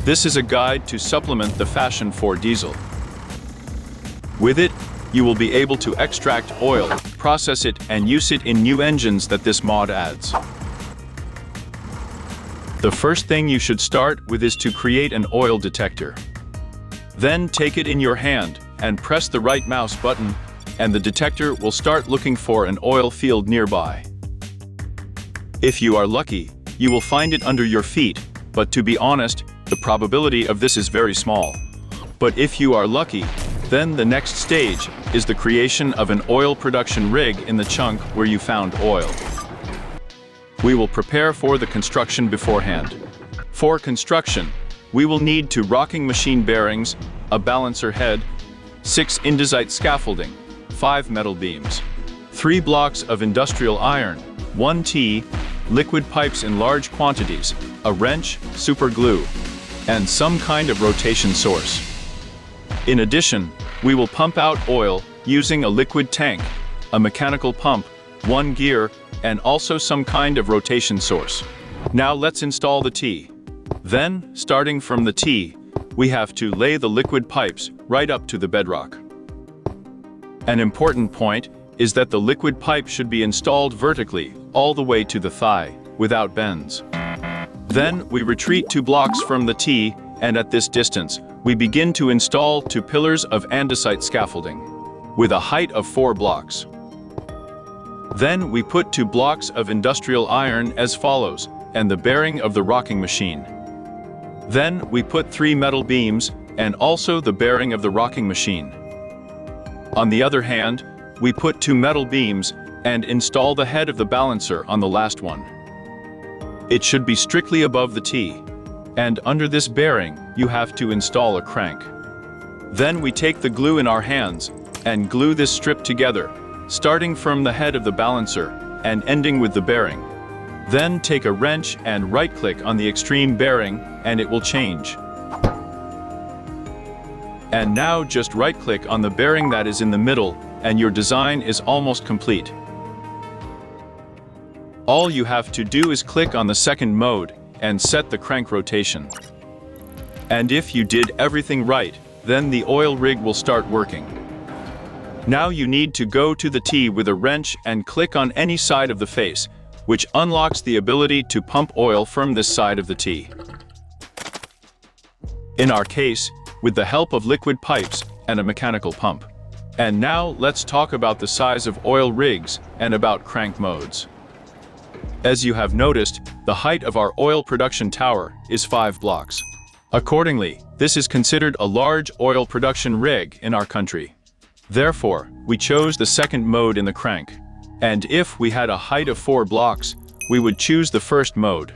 This is a guide to supplement the fashion for diesel. With it, you will be able to extract oil, process it, and use it in new engines that this mod adds. The first thing you should start with is to create an oil detector. Then take it in your hand and press the right mouse button, and the detector will start looking for an oil field nearby. If you are lucky, you will find it under your feet, but to be honest, the probability of this is very small. But if you are lucky, then the next stage is the creation of an oil production rig in the chunk where you found oil. We will prepare for the construction beforehand. For construction, we will need 2 rocking machine bearings, a balancer head, 6 indesite scaffolding, 5 metal beams, 3 blocks of industrial iron, 1 T, liquid pipes in large quantities, a wrench, super glue, and some kind of rotation source. In addition, we will pump out oil using a liquid tank, a mechanical pump, 1 gear, and also some kind of rotation source. Now let's install the T. Then, starting from the T, we have to lay the liquid pipes right up to the bedrock. An important point is that the liquid pipe should be installed vertically all the way to the thigh, without bends. Then we retreat 2 blocks from the T, and at this distance, we begin to install 2 pillars of andesite scaffolding, with a height of 4 blocks. Then we put 2 blocks of industrial iron as follows, and the bearing of the rocking machine. Then we put 3 metal beams, and also the bearing of the rocking machine. On the other hand, we put 2 metal beams, and install the head of the balancer on the last one. It should be strictly above the T. And under this bearing, you have to install a crank. Then we take the glue in our hands and glue this strip together, starting from the head of the balancer and ending with the bearing. Then take a wrench and right-click on the extreme bearing and it will change. And now just right-click on the bearing that is in the middle and your design is almost complete. All you have to do is click on the second mode and set the crank rotation. And if you did everything right, then the oil rig will start working. Now you need to go to the T with a wrench and click on any side of the face, which unlocks the ability to pump oil from this side of the T. In our case, with the help of liquid pipes and a mechanical pump. And now let's talk about the size of oil rigs and about crank modes. As you have noticed, the height of our oil production tower is 5 blocks. Accordingly, this is considered a large oil production rig in our country. Therefore, we chose the second mode in the crank. And if we had a height of 4 blocks, we would choose the first mode.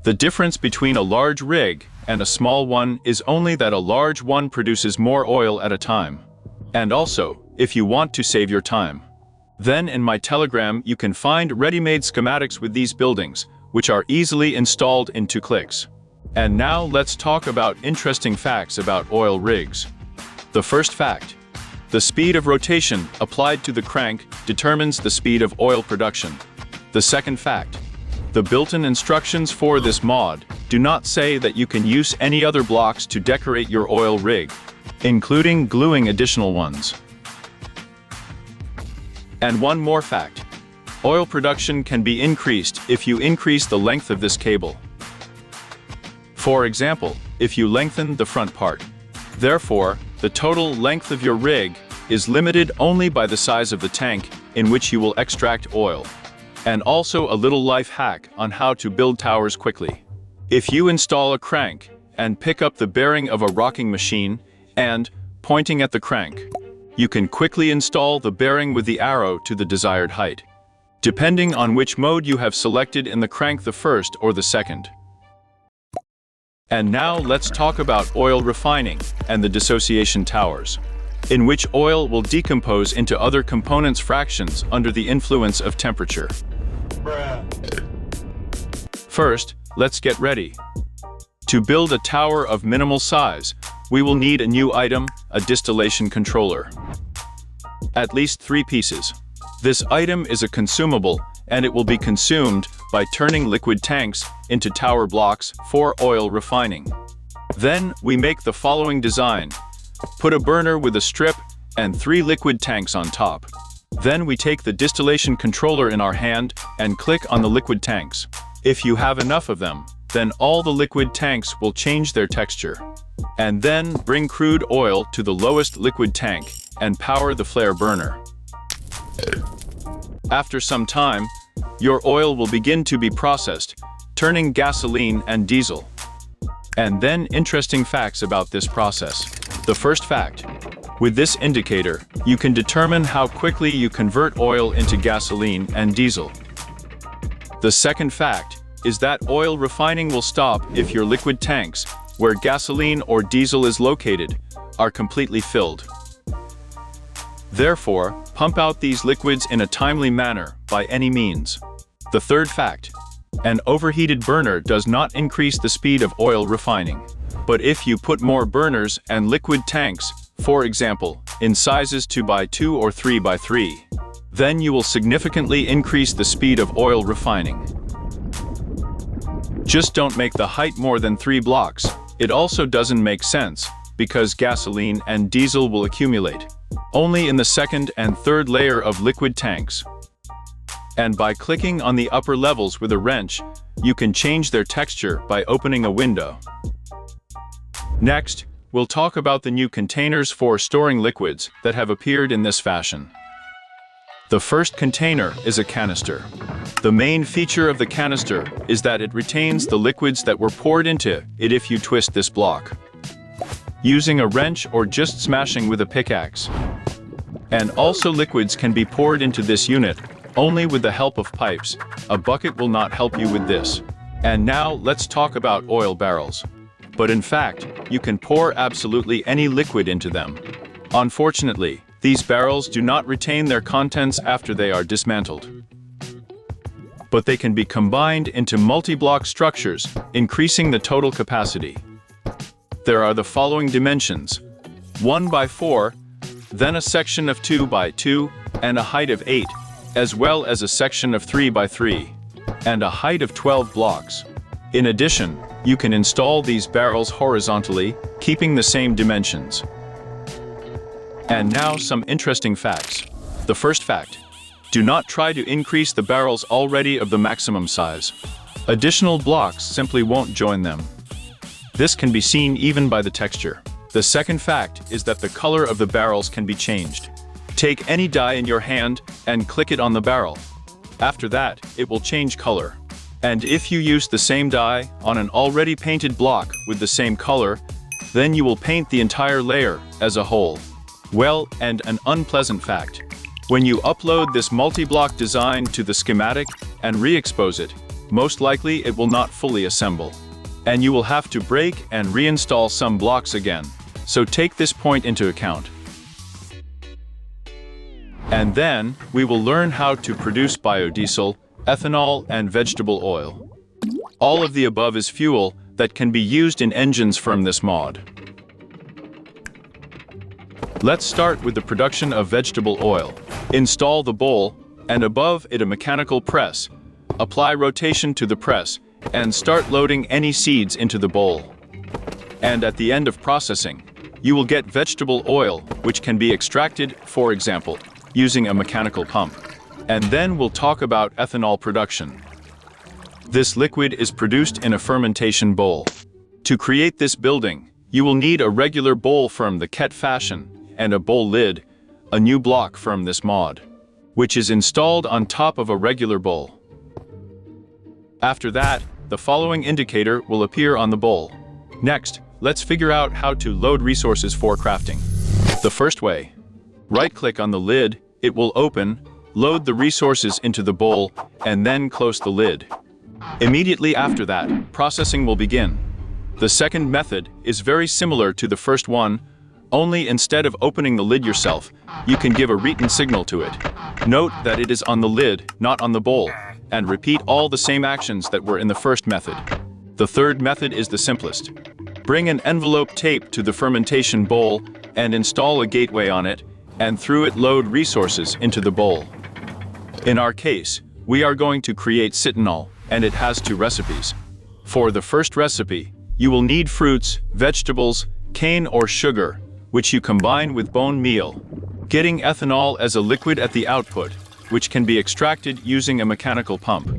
The difference between a large rig and a small one is only that a large one produces more oil at a time. And also, if you want to save your time. Then in my Telegram you can find ready-made schematics with these buildings, which are easily installed in 2 clicks. And now let's talk about interesting facts about oil rigs. The first fact: the speed of rotation applied to the crank determines the speed of oil production. The second fact: the built-in instructions for this mod do not say that you can use any other blocks to decorate your oil rig, including gluing additional ones. And one more fact: oil production can be increased if you increase the length of this cable. For example, if you lengthen the front part. Therefore, the total length of your rig is limited only by the size of the tank in which you will extract oil. And also a little life hack on how to build towers quickly. If you install a crank and pick up the bearing of a rocking machine and, pointing at the crank, you can quickly install the bearing with the arrow to the desired height, depending on which mode you have selected in the crank, the first or the second. And now let's talk about oil refining and the dissociation towers, in which oil will decompose into other components fractions under the influence of temperature. First, let's get ready. To build a tower of minimal size, we will need a new item, a distillation controller. At least 3 pieces. This item is a consumable, and it will be consumed by turning liquid tanks into tower blocks for oil refining. Then we make the following design. Put a burner with a strip and 3 liquid tanks on top. Then we take the distillation controller in our hand and click on the liquid tanks. If you have enough of them, then all the liquid tanks will change their texture. And then bring crude oil to the lowest liquid tank and power the flare burner. After some time, your oil will begin to be processed, turning gasoline and diesel. And then interesting facts about this process. The first fact: with this indicator, you can determine how quickly you convert oil into gasoline and diesel. The second fact is that oil refining will stop if your liquid tanks, where gasoline or diesel is located, are completely filled. Therefore, pump out these liquids in a timely manner by any means. The third fact: an overheated burner does not increase the speed of oil refining. But if you put more burners and liquid tanks, for example, in sizes 2x2 or 3x3, then you will significantly increase the speed of oil refining. Just don't make the height more than 3 blocks. It also doesn't make sense, because gasoline and diesel will accumulate only in the second and third layer of liquid tanks. And by clicking on the upper levels with a wrench, you can change their texture by opening a window. Next, we'll talk about the new containers for storing liquids that have appeared in this fashion. The first container is a canister. The main feature of the canister is that it retains the liquids that were poured into it if you twist this block, using a wrench or just smashing with a pickaxe. And also liquids can be poured into this unit only with the help of pipes. A bucket will not help you with this. And now let's talk about oil barrels. But in fact, you can pour absolutely any liquid into them. Unfortunately, these barrels do not retain their contents after they are dismantled. But they can be combined into multi-block structures, increasing the total capacity. There are the following dimensions: 1x4, then a section of 2x2, and a height of 8, as well as a section of 3x3, and a height of 12 blocks. In addition, you can install these barrels horizontally, keeping the same dimensions. And now some interesting facts. The first fact: do not try to increase the barrels already of the maximum size. Additional blocks simply won't join them. This can be seen even by the texture. The second fact is that the color of the barrels can be changed. Take any die in your hand and click it on the barrel. After that, it will change color. And if you use the same die on an already painted block with the same color, then you will paint the entire layer as a whole. Well, and an unpleasant fact: when you upload this multi-block design to the schematic and re-expose it, most likely it will not fully assemble. And you will have to break and reinstall some blocks again. So take this point into account. And then, we will learn how to produce biodiesel, ethanol, and vegetable oil. All of the above is fuel that can be used in engines from this mod. Let's start with the production of vegetable oil. Install the bowl, and above it a mechanical press. Apply rotation to the press, and start loading any seeds into the bowl. And at the end of processing, you will get vegetable oil, which can be extracted, for example, using a mechanical pump. And then we'll talk about ethanol production. This liquid is produced in a fermentation bowl. To create this building, you will need a regular bowl from the Ket fashion and a bowl lid, a new block from this mod, which is installed on top of a regular bowl. After that, the following indicator will appear on the bowl. Next, let's figure out how to load resources for crafting. The first way: right-click on the lid, it will open, load the resources into the bowl, and then close the lid. Immediately after that, processing will begin. The second method is very similar to the first one, only instead of opening the lid yourself, you can give a written signal to it. Note that it is on the lid, not on the bowl, and repeat all the same actions that were in the first method. The third method is the simplest. Bring an envelope tape to the fermentation bowl and install a gateway on it, and through it load resources into the bowl. In our case, we are going to create citronal, and it has 2 recipes. For the first recipe, you will need fruits, vegetables, cane or sugar, which you combine with bone meal, getting ethanol as a liquid at the output, which can be extracted using a mechanical pump.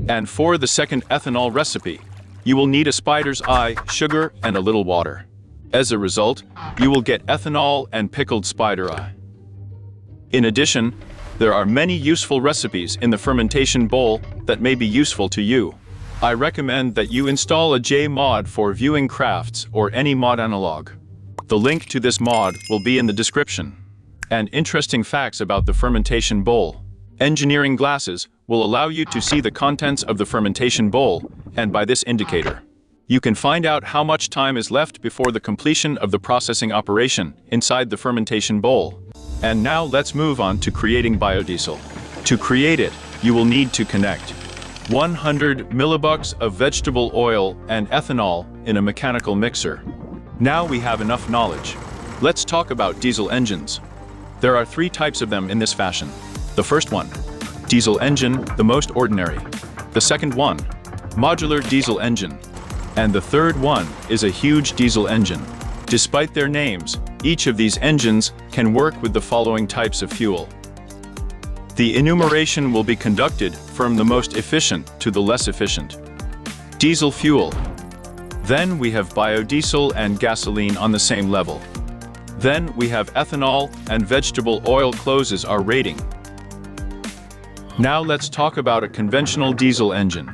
And for the second ethanol recipe, you will need a spider's eye, sugar, and a little water. As a result, you will get ethanol and pickled spider eye. In addition, there are many useful recipes in the fermentation bowl that may be useful to you. I recommend that you install a JMod for viewing crafts or any mod analog. The link to this mod will be in the description. And interesting facts about the fermentation bowl. Engineering glasses will allow you to see the contents of the fermentation bowl, and by this indicator, you can find out how much time is left before the completion of the processing operation inside the fermentation bowl. And now let's move on to creating biodiesel. To create it, you will need to connect 100 millibucks of vegetable oil and ethanol in a mechanical mixer. Now we have enough knowledge. Let's talk about diesel engines. There are 3 types of them in this fashion. The first one, diesel engine, the most ordinary. The second one, modular diesel engine. And the third one is a huge diesel engine. Despite their names, each of these engines can work with the following types of fuel. The enumeration will be conducted from the most efficient to the less efficient. Diesel fuel. Then we have biodiesel and gasoline on the same level. Then we have ethanol and vegetable oil closes our rating. Now let's talk about a conventional diesel engine.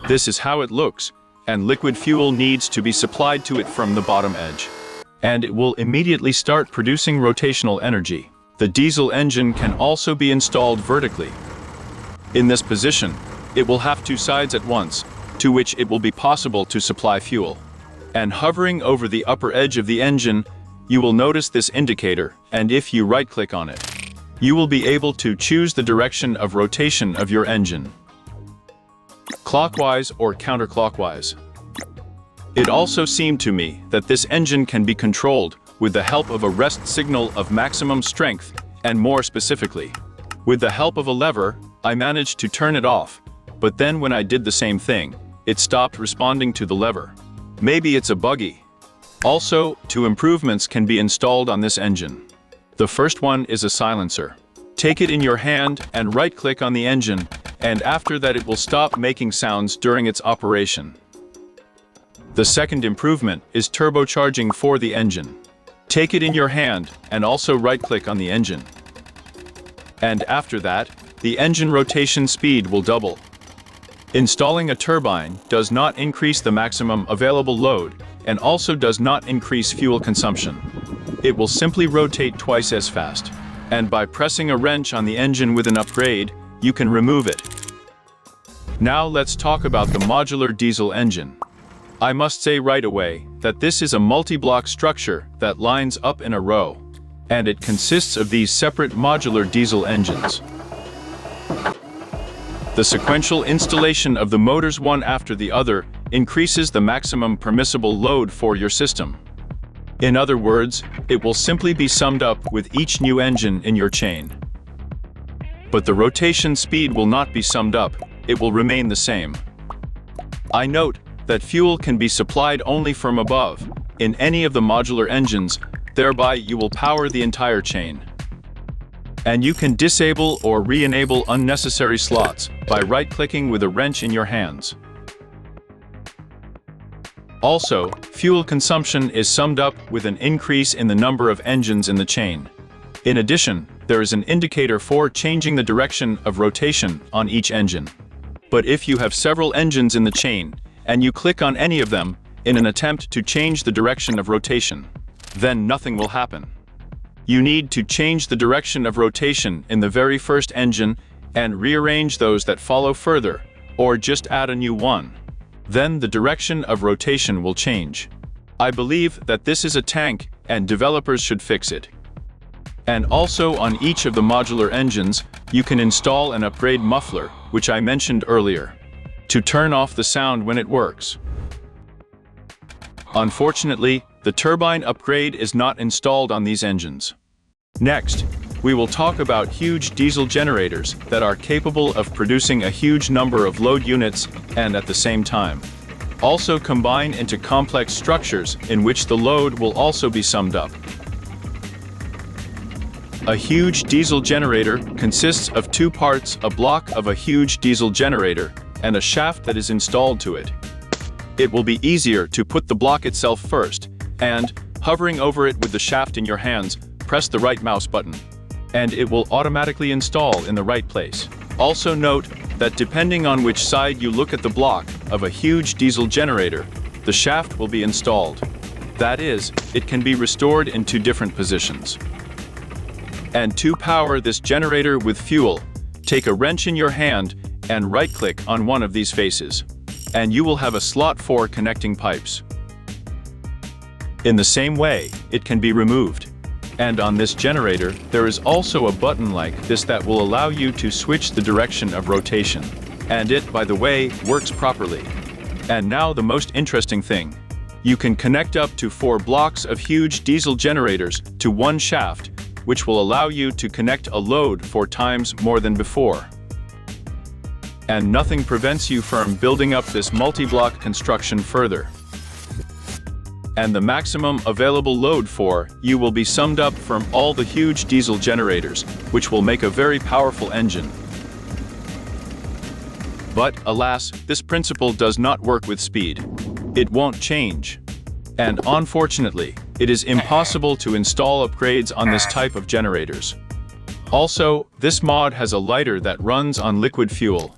This is how it looks, and liquid fuel needs to be supplied to it from the bottom edge. And it will immediately start producing rotational energy. The diesel engine can also be installed vertically. In this position, it will have 2 sides at once, to which it will be possible to supply fuel. And hovering over the upper edge of the engine, you will notice this indicator, and if you right-click on it, you will be able to choose the direction of rotation of your engine, clockwise or counterclockwise. It also seemed to me that this engine can be controlled with the help of a rest signal of maximum strength, and more specifically, with the help of a lever, I managed to turn it off, but then when I did the same thing, it stopped responding to the lever. Maybe it's a buggy. Also, 2 improvements can be installed on this engine. The first one is a silencer. Take it in your hand and right-click on the engine, and after that it will stop making sounds during its operation. The second improvement is turbocharging for the engine. Take it in your hand and also right-click on the engine. And after that, the engine rotation speed will double. Installing a turbine does not increase the maximum available load and also does not increase fuel consumption. It will simply rotate twice as fast. And by pressing a wrench on the engine with an upgrade, you can remove it. Now let's talk about the modular diesel engine. I must say right away that this is a multi-block structure that lines up in a row, and it consists of these separate modular diesel engines. The sequential installation of the motors one after the other increases the maximum permissible load for your system. In other words, it will simply be summed up with each new engine in your chain. But the rotation speed will not be summed up, it will remain the same. I note that fuel can be supplied only from above, in any of the modular engines, thereby you will power the entire chain. And you can disable or re-enable unnecessary slots by right-clicking with a wrench in your hands. Also, fuel consumption is summed up with an increase in the number of engines in the chain. In addition, there is an indicator for changing the direction of rotation on each engine. But if you have several engines in the chain, and you click on any of them in an attempt to change the direction of rotation, then nothing will happen. You need to change the direction of rotation in the very first engine and rearrange those that follow further, or just add a new one. Then the direction of rotation will change. I believe that this is a tank and developers should fix it. And also on each of the modular engines, you can install an upgrade muffler, which I mentioned earlier, to turn off the sound when it works. Unfortunately, the turbine upgrade is not installed on these engines. Next, we will talk about huge diesel generators that are capable of producing a huge number of load units and at the same time. also combine into complex structures in which the load will also be summed up. A huge diesel generator consists of two parts: a block of a huge diesel generator and a shaft that is installed to it. It will be easier to put the block itself first, and, hovering over it with the shaft in your hands, press the right mouse button, and it will automatically install in the right place. Also note that depending on which side you look at the block of a huge diesel generator, the shaft will be installed. That is, it can be restored in two different positions. And to power this generator with fuel, take a wrench in your hand and right-click on one of these faces, and you will have a slot for connecting pipes. In the same way, it can be removed. And on this generator, there is also a button like this that will allow you to switch the direction of rotation. And it, by the way, works properly. And now the most interesting thing. You can connect up to 4 blocks of huge diesel generators to one shaft, which will allow you to connect a load 4 times more than before. And nothing prevents you from building up this multi-block construction further. And the maximum available load for you will be summed up from all the huge diesel generators, which will make a very powerful engine. But, alas, this principle does not work with speed. It won't change. And unfortunately, it is impossible to install upgrades on this type of generators. Also, this mod has a lighter that runs on liquid fuel.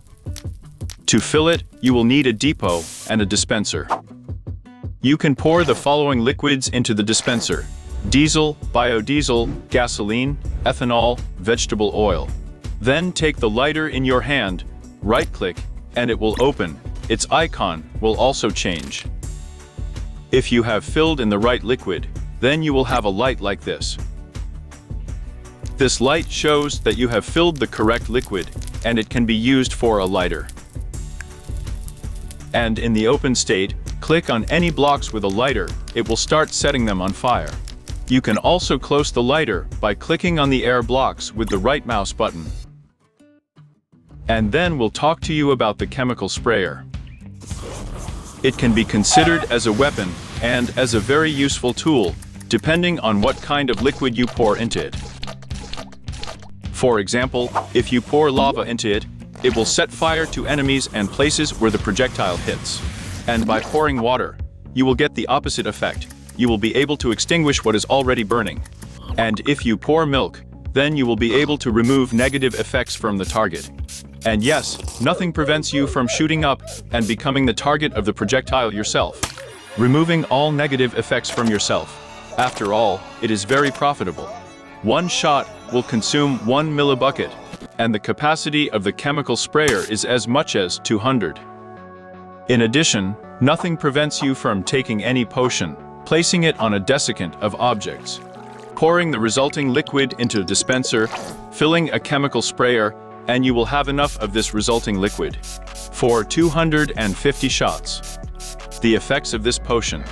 To fill it, you will need a depot and a dispenser. You can pour the following liquids into the dispenser: diesel, biodiesel, gasoline, ethanol, vegetable oil. Then take the lighter in your hand, right-click, and it will open. Its icon will also change. If you have filled in the right liquid, then you will have a light like this. This light shows that you have filled the correct liquid, and it can be used for a lighter. And in the open state, click on any blocks with a lighter, it will start setting them on fire. You can also close the lighter by clicking on the air blocks with the right mouse button. And then we'll talk to you about the chemical sprayer. It can be considered as a weapon and as a very useful tool, depending on what kind of liquid you pour into it. For example, if you pour lava into it, it will set fire to enemies and places where the projectile hits. And by pouring water, you will get the opposite effect. You will be able to extinguish what is already burning. And if you pour milk, then you will be able to remove negative effects from the target. And yes, nothing prevents you from shooting up and becoming the target of the projectile yourself, removing all negative effects from yourself. After all, it is very profitable. One shot will consume 1 millibucket, and the capacity of the chemical sprayer is as much as 200. In addition, nothing prevents you from taking any potion, placing it on a desiccant of objects, pouring the resulting liquid into a dispenser, filling a chemical sprayer, and you will have enough of this resulting liquid for 250 shots. The effects of this potion.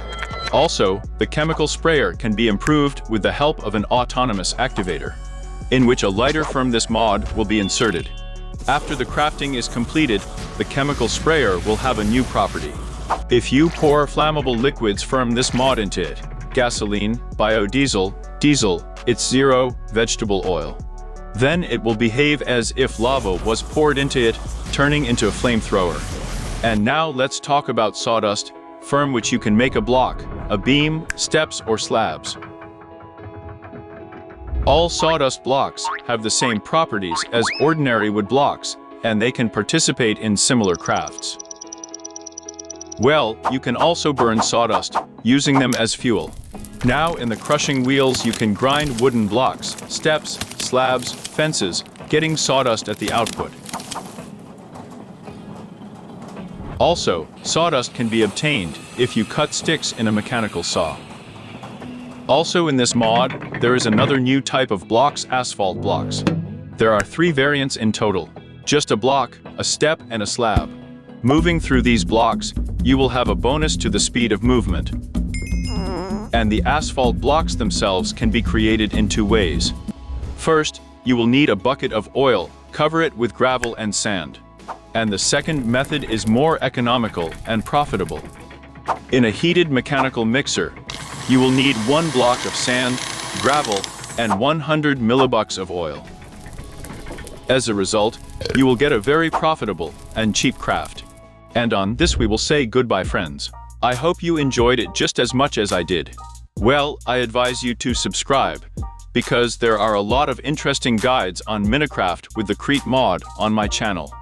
Also, the chemical sprayer can be improved with the help of an autonomous activator, in which a lighter from this mod will be inserted. After the crafting is completed, the chemical sprayer will have a new property. If you pour flammable liquids from this mod into it, gasoline, biodiesel, diesel, it's zero, vegetable oil. Then it will behave as if lava was poured into it, turning into a flamethrower. And now let's talk about sawdust, from which you can make a block, a beam, steps, or slabs. All sawdust blocks have the same properties as ordinary wood blocks, and they can participate in similar crafts. Well, you can also burn sawdust, using them as fuel. Now in the crushing wheels you can grind wooden blocks, steps, slabs, fences, getting sawdust at the output. Also, sawdust can be obtained if you cut sticks in a mechanical saw. Also in this mod, there is another new type of blocks, asphalt blocks. There are 3 variants in total. Just a block, a step, and a slab. Moving through these blocks, you will have a bonus to the speed of movement. And the asphalt blocks themselves can be created in 2 ways. First, you will need a bucket of oil, cover it with gravel and sand. And the second method is more economical and profitable. In a heated mechanical mixer, you will need 1 block of sand, gravel, and 100 millibucks of oil. As a result, you will get a very profitable and cheap craft. And on this we will say goodbye, friends. I hope you enjoyed it just as much as I did. Well, I advise you to subscribe, because there are a lot of interesting guides on Minecraft with the Crete mod on my channel.